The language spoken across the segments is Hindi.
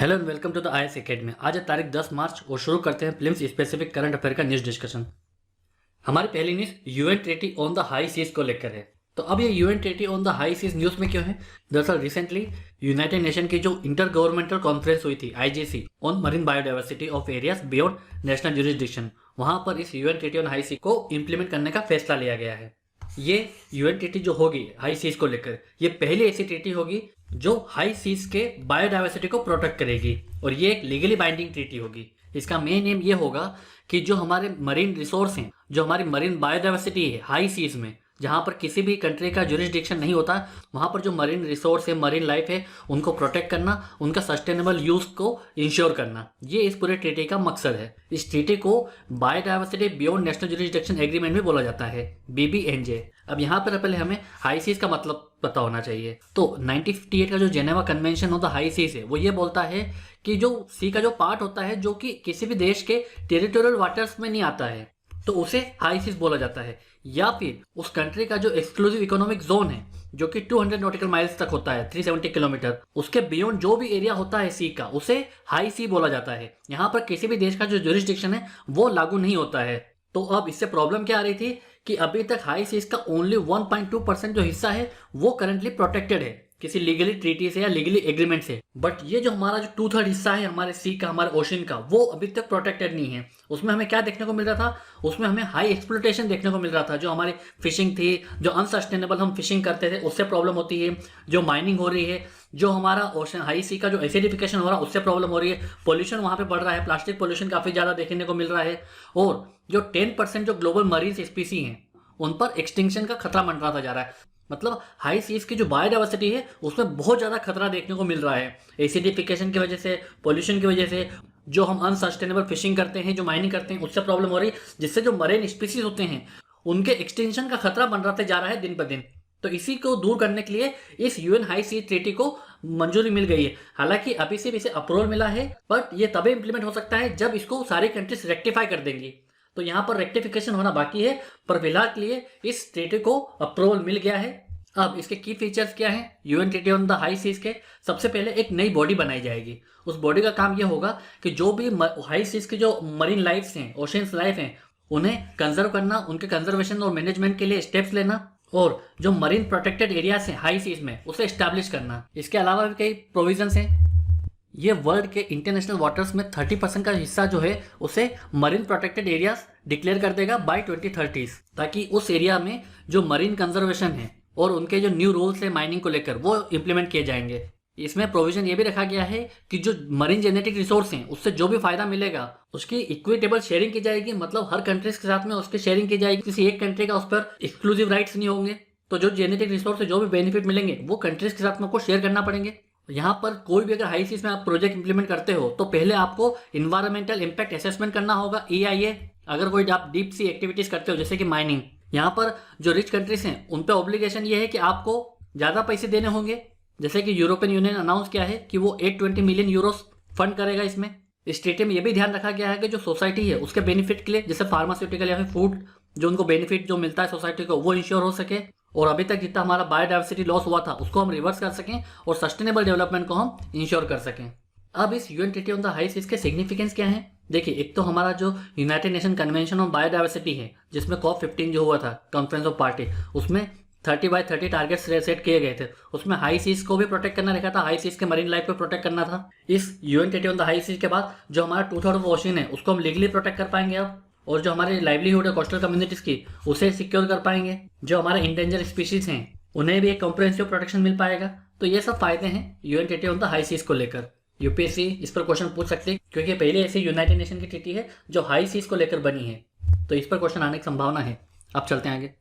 Hello and welcome to the IAS academy. आज है तारीख 10 मार्च और शुरू करते हैं फिल्म्स स्पेसिफिक करंट अफेयर का न्यूज़ डिस्कशन। हमारी पहली news UN treaty on the high seas को लेकर है। तो अब ये UN treaty on the high seas news में क्यों है? दरअसल रिसेंटली यूनाइटेड नेशन की जो इंटर गवर्नमेंटल कॉन्फ्रेंस हुई थी IGC on marine biodiversity of areas beyond national jurisdiction, वहां पर इस यूएन ट्रीटी ऑन हाई सी को इम्प्लीमेंट करने का फैसला लिया गया है। ये यूएन ट्रीटी जो होगी हाई सीज को लेकर, ये पहली ऐसी ट्रीटी होगी जो हाई सीज के बायोडाइवर्सिटी को प्रोटेक्ट करेगी और ये एक लीगली बाइंडिंग ट्रीटी होगी। इसका मेन एम ये होगा कि जो हमारे मरीन रिसोर्स हैं, जो हमारी मरीन बायोडाइवर्सिटी है हाई सीज में, जहां पर किसी भी कंट्री का जुरिसडिक्शन नहीं होता, वहां पर जो मरीन रिसोर्स है, मरीन लाइफ है, उनको प्रोटेक्ट करना, उनका सस्टेनेबल यूज को इंश्योर करना, ये इस पूरे ट्रीटी का मकसद है। इस ट्रीटी को biodiversity beyond national jurisdiction agreement भी बोला जाता है, बीबीएनजे। अब यहाँ पर पहले हमें हाई सीज का मतलब पता होना चाहिए। तो 1958 का जो Geneva convention of the high seas है, वो ये बोलता है कि जो सी का जो पार्ट होता है जो कि किसी भी देश के टेरिटोरियल वाटर्स में नहीं आता है, तो उसे हाई सीज बोला जाता है। या फिर उस कंट्री का जो एक्सक्लूसिव इकोनॉमिक जोन है जो कि 200 नॉटिकल माइल्स तक होता है, 370 किलोमीटर, उसके बियॉन्ड जो भी एरिया होता है सी का, उसे हाई सी बोला जाता है। यहाँ पर किसी भी देश का जो जुरिसडिक्शन है वो लागू नहीं होता है। तो अब इससे प्रॉब्लम क्या आ रही थी कि अभी तक हाई सीज का ओनली 1.2% जो हिस्सा है वो करंटली प्रोटेक्टेड है किसी लीगली ट्रीटी से या लीगली एग्रीमेंट से। बट ये जो हमारा जो 2/3 हिस्सा है हमारे सी का, हमारे ओशन का, वो अभी तक प्रोटेक्टेड नहीं है। उसमें हमें क्या देखने को मिल रहा था? उसमें हमें हाई एक्सप्लोटेशन देखने को मिल रहा था। जो हमारी फिशिंग थी, जो अनसस्टेनेबल हम फिशिंग करते थे, उससे प्रॉब्लम होती है। जो माइनिंग हो रही है, जो हमारा ओशन हाई सी का जो एसिडिफिकेशन हो रहा है, उससे प्रॉब्लम हो रही है। पोल्यूशन वहां पे बढ़ रहा है, प्लास्टिक पोल्यूशन काफी ज्यादा देखने को मिल रहा है। और जो 10% जो ग्लोबल मरीन स्पीसी हैं, उन पर एक्सटिंक्शन का खतरा मंडराता जा रहा है। मतलब हाई सीज की जो बायोडाइवर्सिटी है उसमें बहुत ज्यादा खतरा देखने को मिल रहा है, एसिडिफिकेशन की वजह से, पोल्यूशन की वजह से। जो हम अनसस्टेनेबल फिशिंग करते हैं, जो माइनिंग करते हैं, उससे प्रॉब्लम हो रही है, जिससे जो मरीन स्पीसीज होते हैं उनके एक्सटेंशन का खतरा मंडराते जा रहा है दिन ब दिन। तो इसी को दूर करने के लिए इस यूएन हाई सी ट्रीटी को मंजूरी मिल गई है। हालांकि अभी सिर्फ इसे अप्रूवल मिला है, बट ये तभी इंप्लीमेंट हो सकता है जब इसको सारी कंट्रीज रेक्टिफाई कर देंगी। तो यहाँ पर रेक्टिफिकेशन होना बाकी है, पर फिलहाल के लिए इस ट्रीटी को अप्रूवल मिल गया है। अब इसके की फीचर्स क्या हैं UN treaty on the high seas के? सबसे पहले एक नई बॉडी बनाई जाएगी। उस बॉडी का काम यह होगा कि जो भी हाई सीज के जो मरीन लाइफ्स हैं, ओशंस लाइफ हैं, उन्हें कंजर्व करना, उनके कंजर्वेशन और मैनेजमेंट के लिए स्टेप्स लेना, और जो मरीन प्रोटेक्टेड एरियाज हैं हाई सीज में, उसे एस्टैब्लिश करना। इसके अलावा भी कई प्रोविजंस हैं। ये वर्ल्ड के इंटरनेशनल वाटर्स में 30% का हिस्सा जो है उसे मरीन प्रोटेक्टेड एरियाज डिक्लेयर कर देगा बाय 2030, ताकि उस एरिया में जो मरीन कंजर्वेशन है और उनके जो न्यू रूल्स है माइनिंग को लेकर, वो इंप्लीमेंट किए जाएंगे। इसमें प्रोविजन ये भी रखा गया है कि जो मरीन जेनेटिक रिसोर्स हैं उससे जो भी फायदा मिलेगा उसकी इक्विटेबल शेयरिंग की जाएगी। मतलब हर कंट्रीज के साथ में उसकी शेयरिंग की जाएगी, किसी एक कंट्री का उस पर एक्सक्लूसिव राइट्स नहीं होंगे। तो जो जेनेटिक रिसोर्स से जो भी बेनिफिट मिलेंगे वो कंट्रीज के साथ में आपको शेयर करना पड़ेंगे। यहाँ पर कोई भी अगर हाई सीज में आप प्रोजेक्ट इंप्लीमेंट करते हो तो पहले आपको इन्वायरमेंटल इंपैक्ट असेसमेंट करना होगा, EIA। अगर कोई आप डीप सी एक्टिविटीज करते हो जैसे कि माइनिंग, यहाँ पर जो रिच कंट्रीज हैं उन पे ऑब्लिगेशन ये है कि आपको ज्यादा पैसे देने होंगे। जैसे कि यूरोपियन यूनियन अनाउंस किया है कि वो 820 मिलियन यूरोस फंड करेगा इसमें। इस ट्रीटी में ये भी ध्यान रखा गया है कि जो सोसाइटी है उसके बेनिफिट के लिए, जैसे फार्मास्यूटिकल या फिर फूड, जो उनको बेनिफिट जो मिलता है सोसाइटी को, वो इंश्योर हो सके, और अभी तक जितना हमारा बायोडाइवर्सिटी लॉस हुआ था उसको हम रिवर्स कर सकें और सस्टेनेबल डेवलपमेंट को हम इंश्योर कर सकें। अब इस UN treaty on the high seas के सिग्निफिकेंस क्या है? देखिए, एक तो हमारा जो United Nation convention on biodiversity है, जिसमें COP15 जो हुआ था, कॉन्फ्रेंस ऑफ पार्टी, उसमें 30 by 30 टारगेट्स सेट किए गए थे। उसमें हाई सीज को भी प्रोटेक्ट करना रखा था, हाई सीज के मरीन लाइफ को प्रोटेक्ट करना था। इस UN treaty on the high seas के बाद जो हमारा 2/3 ऑफ ओशन है उसको हम लीगली प्रोटेक्ट कर पाएंगे अब, और जो हमारी लाइवलीहुड है कोस्टल कम्युनिटीज की, उसे सिक्योर कर पाएंगे। जो हमारे इंडेंजर स्पीशीज हैं उन्हें भी एक कॉम्प्रिहेंसिव प्रोटेक्शन मिल पाएगा। तो ये सब फायदे हैं UN treaty on the high seas को लेकर। यूपीएससी इस पर क्वेश्चन पूछ सकते हैं क्योंकि पहले ऐसी यूनाइटेड नेशन की ट्रीटी है जो हाई सीज को लेकर बनी है, तो इस पर क्वेश्चन आने की संभावना है। अब चलते हैं आगे।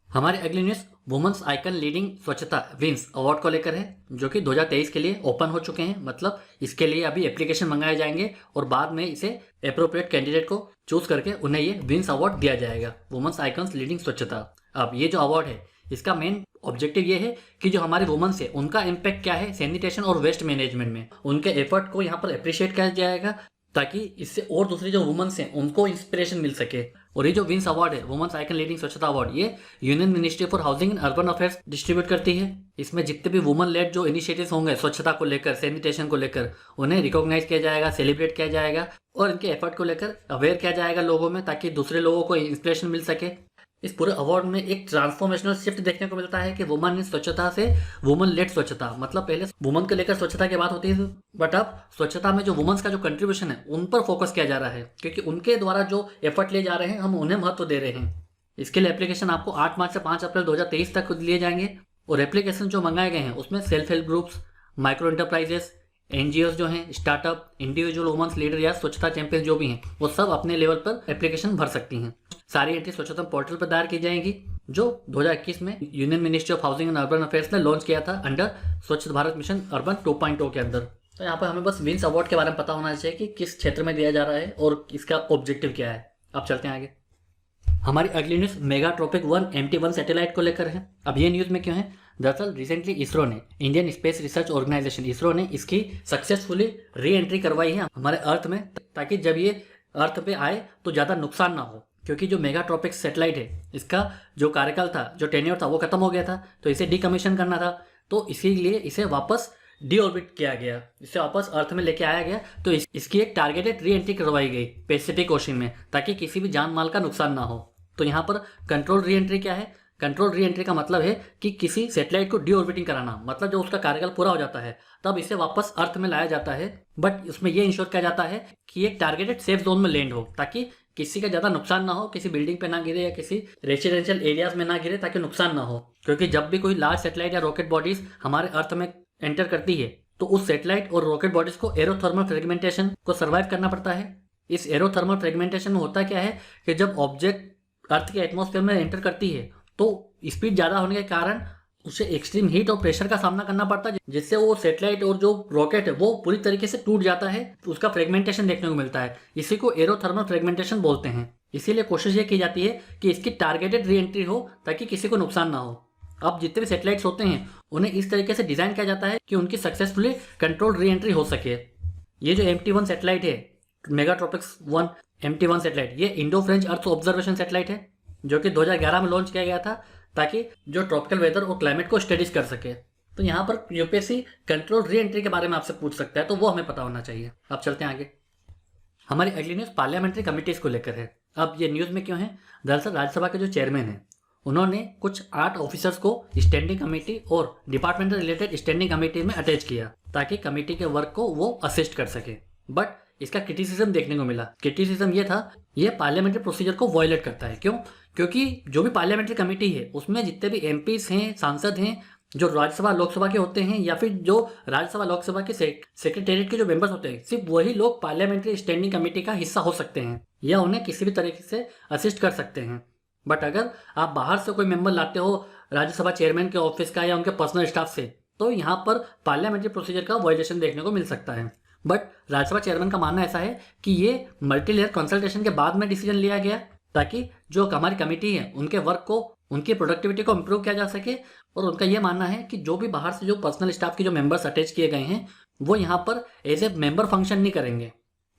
हमारी अगली न्यूज वुमेन्स आइकन लीडिंग स्वच्छता विंस अवार्ड को लेकर है, जो कि 2023 के लिए ओपन हो चुके हैं। मतलब इसके लिए अभी एप्लीकेशन मंगाए जाएंगे और बाद में इसे अप्रोप्रिएट कैंडिडेट को चूज करके उन्हें ये विंस अवार्ड दिया जाएगा, वुमेन्स आइकन्स लीडिंग स्वच्छता। अब ये जो अवार्ड है इसका मेन ऑब्जेक्टिव ये है कि जो हमारे वुमेन्स है उनका इम्पैक्ट क्या है सैनिटेशन और वेस्ट मैनेजमेंट में, उनके एफर्ट को यहाँ पर अप्रिशिएट किया जाएगा, ताकि इससे और दूसरी जो वुमेन्स हैं उनको इंस्पिरेशन मिल सके। और ये जो विंस अवार्ड है, वुमेन्स आइकन लीडिंग स्वच्छता अवार्ड, ये union ministry for housing and urban affairs distribute करती है। इसमें जितने भी वुमन लेड जो इनिशिएटिव्स होंगे स्वच्छता को लेकर, सैनिटेशन को लेकर, उन्हें रिकॉग्नाइज किया जाएगा, सेलिब्रेट किया जाएगा और इनके एफर्ट को लेकर अवेयर किया जाएगा लोगों में, ताकि दूसरे लोगों को इंस्पिरेशन मिल सके। इस पूरे अवार्ड में एक ट्रांसफॉर्मेशनल शिफ्ट देखने को मिलता है कि वुमन इन स्वच्छता से वुमन लेड स्वच्छता, मतलब पहले वुमन को लेकर स्वच्छता की बात होती है, बट अब स्वच्छता में जो वुमेन्स का जो कंट्रीब्यूशन है उन पर फोकस किया जा रहा है, क्योंकि उनके द्वारा जो एफर्ट लिए जा रहे हैं हम उन्हें महत्व दे रहे हैं। इसके लिए एप्लीकेशन आपको 8 मार्च से 5 अप्रैल 2023 तक लिए जाएंगे और एप्लीकेशन जो मंगाए गए हैं उसमें self help groups, micro enterprises, NGO जो हैं, स्टार्टअप, इंडिविजुअल वुमेन्स लीडर या स्वच्छता चैंपियन जो भी हैं, वो सब अपने लेवल पर एप्लीकेशन भर सकती हैं। सारी एंट्री स्वच्छता पोर्टल पर दायर की जाएंगी, जो 2021 में union ministry of housing and urban affairs ने लॉन्च किया था अंडर स्वच्छ भारत मिशन अर्बन 2.0 के अंदर। तो यहाँ पर हमें बस विंस अवार्ड के बारे में पता होना चाहिए कि किस क्षेत्र में दिया जा रहा है और इसका ऑब्जेक्टिव क्या है। अब चलते हैं आगे। हमारी अगली न्यूज़ मेगाट्रॉपिक 1 MT1 सैटेलाइट को लेकर है। अब ये न्यूज़ में क्यों है? दरअसल रिसेंटली इसरो ने, Indian space research organisation ISRO ने इसकी सक्सेसफुली री एंट्री करवाई है हमारे अर्थ में, ताकि जब ये अर्थ पे आए तो ज़्यादा नुकसान ना हो, क्योंकि जो मेगाट्रॉपिक सैटेलाइट है इसका जो कार्यकाल था, जो टेन्योर था, वो खत्म हो गया था, तो इसे डीकमीशन करना था, तो इसीलिए इसे वापस डीऑर्बिट किया गया, इसे वापस अर्थ में लेके आया गया। तो इसकी एक टारगेटेड री एंट्री करवाई गई पैसिफिक ओशन में, ताकि किसी भी जान माल का नुकसान ना हो। तो यहाँ पर कंट्रोल री एंट्री क्या है? कंट्रोल री एंट्री का मतलब है कि किसी सैटेलाइट को डीऑर्बिटिंग कराना, मतलब जब उसका कार्यकाल पूरा हो जाता है तब इसे वापस अर्थ में लाया जाता है, बट उसमें यह इंश्योर किया जाता है कि एक टारगेटेड सेफ जोन में लैंड हो, ताकि किसी का ज़्यादा नुकसान ना हो, किसी बिल्डिंग पे ना गिरे या किसी रेसिडेंशियल एरियाज में ना गिरे, ताकि नुकसान ना हो। क्योंकि जब भी कोई लार्ज सैटेलाइट या रॉकेट बॉडीज हमारे अर्थ में एंटर करती है तो उस सैटेलाइट और रॉकेट बॉडीज को एरोथर्मल फ्रेगमेंटेशन को सर्वाइव करना पड़ता है। इस एरोथर्मल फ्रेगमेंटेशन में होता क्या है कि जब ऑब्जेक्ट अर्थ के एटमॉस्फेयर में एंटर करती है तो स्पीड ज़्यादा होने के कारण उसे एक्सट्रीम हीट और प्रेशर का सामना करना पड़ता है, जिससे वो सैटेलाइट और जो रॉकेट है वो पूरी तरीके से टूट जाता है, उसका फ्रेगमेंटेशन देखने को मिलता है। इसी को एरोथर्मल फ्रेगमेंटेशन बोलते हैं। इसीलिए कोशिश ये की जाती है कि इसकी टारगेटेड री एंट्री हो, ताकि किसी को नुकसान ना हो। अब जितने भी सैटेलाइट्स होते हैं उन्हें इस तरीके से डिज़ाइन किया जाता है कि उनकी सक्सेसफुली कंट्रोल री एंट्री हो सके। ये जो MT1 सैटेलाइट है, मेगाट्रॉपिक्स 1 MT1 सैटेलाइट, ये Indo French earth observation satellite है, जो कि 2011 में लॉन्च किया गया था, ताकि जो ट्रॉपिकल वेदर और क्लाइमेट को स्टडीज कर सके। तो यहाँ पर यूपीएससी कंट्रोल री एंट्री के बारे में आपसे पूछ सकता है, तो वो हमें पता होना चाहिए। अब चलते हैं आगे। हमारी अगली न्यूज़ पार्लियामेंट्री कमिटीज को लेकर है। अब ये न्यूज़ में क्यों है? दरअसल राज्यसभा के जो चेयरमैन हैं उन्होंने कुछ 8 ऑफिसर्स को स्टैंडिंग कमेटी और डिपार्टमेंट रिलेटेड स्टैंडिंग कमेटी में अटैच किया, ताकि कमेटी के वर्क को वो असिस्ट कर सके। बट इसका क्रिटिसिज्म देखने को मिला। क्रिटिसिज्म ये था, ये पार्लियामेंट्री प्रोसीजर को वायलेट करता है। क्यों? क्योंकि जो भी पार्लियामेंट्री कमेटी है उसमें जितने भी MPs हैं, सांसद हैं, जो राज्यसभा लोकसभा के होते हैं, या फिर जो राज्यसभा लोकसभा के सेक्रेटेरिएट के जो मेंबर्स होते हैं, सिर्फ वही लोग पार्लियामेंट्री स्टैंडिंग कमेटी का हिस्सा हो सकते हैं या उन्हें किसी भी तरीके से असिस्ट कर सकते हैं। बट अगर आप बाहर से कोई मेंबर लाते हो राज्यसभा चेयरमैन के ऑफिस का या उनके पर्सनल स्टाफ से, तो यहाँ पर पार्लियामेंट्री प्रोसीजर का वायलेशन देखने को मिल सकता है। बट राज्यसभा चेयरमैन का मानना ऐसा है कि ये मल्टी लेयर कंसल्टेशन के बाद में डिसीजन लिया गया, ताकि जो हमारी कमेटी है उनके वर्क को, उनकी प्रोडक्टिविटी को इम्प्रूव किया जा सके। और उनका ये मानना है कि जो भी बाहर से जो पर्सनल स्टाफ के जो मेंबर्स अटैच किए गए हैं वो यहाँ पर एज ए मेंबर फंक्शन नहीं करेंगे।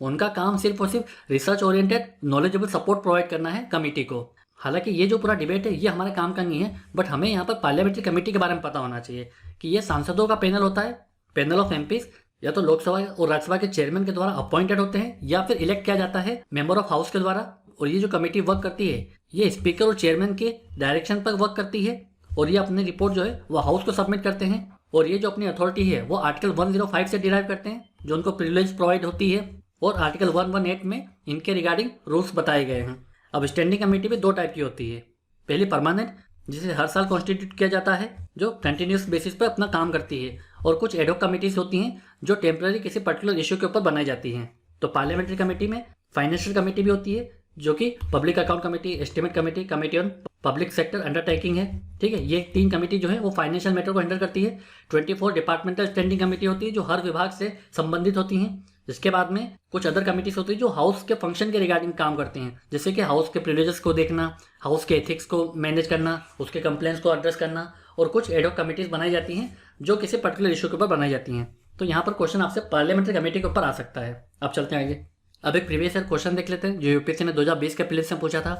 उनका काम सिर्फ और सिर्फ research oriented knowledgeable support provide करना है कमेटी को। हालांकि ये जो पूरा डिबेट है ये हमारे काम का नहीं है, बट हमें यहाँ पर पार्लियामेंट्री कमेटी के बारे में पता होना चाहिए कि ये सांसदों का पैनल होता है, पैनल ऑफ MPs, या तो लोकसभा और राज्यसभा के चेयरमैन के द्वारा अपॉइंटेड होते हैं या फिर इलेक्ट किया जाता है मेंबर ऑफ हाउस के द्वारा। और ये जो कमेटी वर्क करती है ये स्पीकर और चेयरमैन के डायरेक्शन पर वर्क करती है, और ये अपनी रिपोर्ट जो है वो हाउस को सबमिट करते हैं। और ये जो अपनी अथॉरिटी है वो आर्टिकल 105 से डिराइव करते हैं, जो उनको प्रिविलेज प्रोवाइड होती है, और आर्टिकल 118 में इनके रिगार्डिंग रूल्स बताए गए हैं। अब स्टैंडिंग कमेटी भी 2 टाइप की होती है। पहली परमानेंट, जिसे हर साल कॉन्स्टिट्यूट किया जाता है, जो कंटिन्यूस बेसिस पर अपना काम करती है। और कुछ एडहॉक कमेटीज होती हैं जो टेम्पररी किसी पर्टिकुलर इशू के ऊपर बनाई जाती हैं। तो पार्लियामेंट्री कमेटी में फाइनेंशियल कमेटी भी होती है, जो कि public account committee, estimate committee, committee on public sector undertaking है। ठीक है, ये 3 कमेटी जो है वो फाइनेंशियल मैटर को हैंडल करती है। 24 डिपार्टमेंटल स्टैंडिंग कमेटी होती है जो हर विभाग से संबंधित होती हैं। जिसके बाद में कुछ अदर कमेटीज होती है जो हाउस के फंक्शन के रिगार्डिंग काम करती हैं, जैसे कि हाउस के प्रिविलेजेस को देखना, हाउस के एथिक्स को मैनेज करना, उसके कंप्लेंट्स को एड्रेस करना। और कुछ एडहॉक कमेटीज बनाई जाती हैं जो किसी पर्टिकुलर इशू के ऊपर बनाई जाती हैं। तो यहाँ पर क्वेश्चन आपसे पार्लियामेंट्री कमेटी के ऊपर आ सकता है। अब चलते हैं आगे। अब एक प्रीवियस ईयर क्वेश्चन देख लेते हैं जो यूपीएससी ने 2020 के प्रीलिम्स में पूछा था।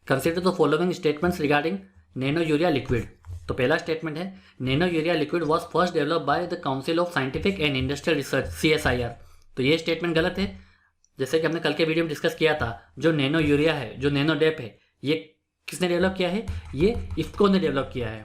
Consider the following statements regarding nano urea liquid. तो पहला स्टेटमेंट है nano urea liquid was first develop by the council of scientific and industrial research CSIR। तो ये स्टेटमेंट गलत है। जैसे कि हमने कल के वीडियो में डिस्कस किया था, जो नैनो यूरिया है, जो नैनो डेप है, ये किसने डेवलप किया है? ये इफ्को ने डेवलप किया है।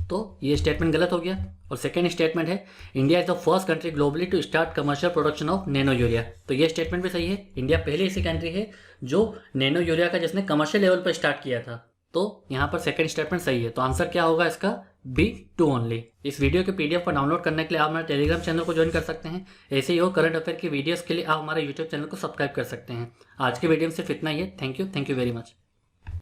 तो ये स्टेटमेंट गलत हो गया। और सेकेंड स्टेटमेंट है India is the first country globally to start commercial production of nano urea. तो ये स्टेटमेंट भी सही है। इंडिया पहली ऐसी कंट्री है जो नैनो यूरिया का जिसने कमर्शियल लेवल पर स्टार्ट किया था। तो यहाँ पर सेकेंड स्टेटमेंट सही है। तो आंसर क्या होगा इसका? B2 only. इस वीडियो के PDF को डाउनलोड करने के लिए आप हमारे टेलीग्राम चैनल को ज्वाइन कर सकते हैं। ऐसे ही हो करंट अफेयर की वीडियोस के लिए आप हमारे यूट्यूब चैनल को सब्सक्राइब कर सकते हैं। आज के वीडियो में सिर्फ इतना ही है। Thank you very much.